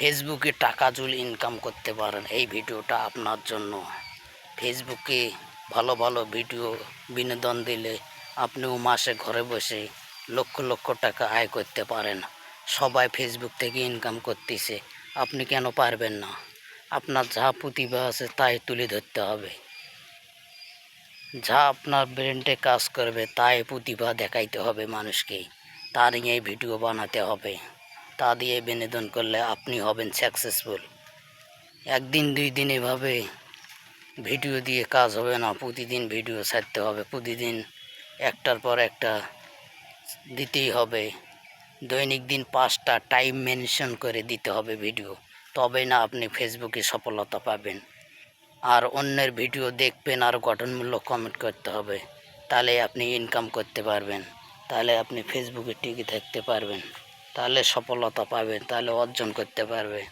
ফেসবুকে টাকা joule income করতে পারেন, এই ভিডিওটা আপনার জন্য। ফেসবুকে ভালো ভালো ভিডিও বিনোদন দিলে আপনিও মাসে ঘরে বসে লক্ষ লক্ষ টাকা আয় করতে পারেন। সবাই ফেসবুক থেকে ইনকাম করতেছে, আপনি কেন পারবেন না? আপনার যা প্রতিভা আছে তাই তুলে ধরতে হবে, যা আপনার ব্রেনটে কাজ করবে তাই প্রতিভা দেখাইতে হবে মানুষকে, তা নিয়ে ভিডিও বানাতে হবে। তা দিয়ে বিনোদন করলে আপনি হবেন সাকসেসফুল। একদিন দুই দিন এভাবে ভিডিও দিয়ে কাজ হবে না, প্রতিদিন ভিডিও ছাড়তে হবে, প্রতিদিন একটার পর একটা দিতেই হবে। দৈনিক দিন 5টা টাইম মেনশন করে দিতে হবে ভিডিও, তবেই না আপনি ফেসবুকে সফলতা পাবেন। আর অন্যের ভিডিও দেখবেন আর গঠনমূলক কমেন্ট করতে হবে, তাহলে আপনি ইনকাম করতে পারবেন, তাহলে আপনি ফেসবুকে টিকে থাকতে পারবেন, তাহলে সফলতা পাবেন, তাহলে অর্জন করতে পারবে।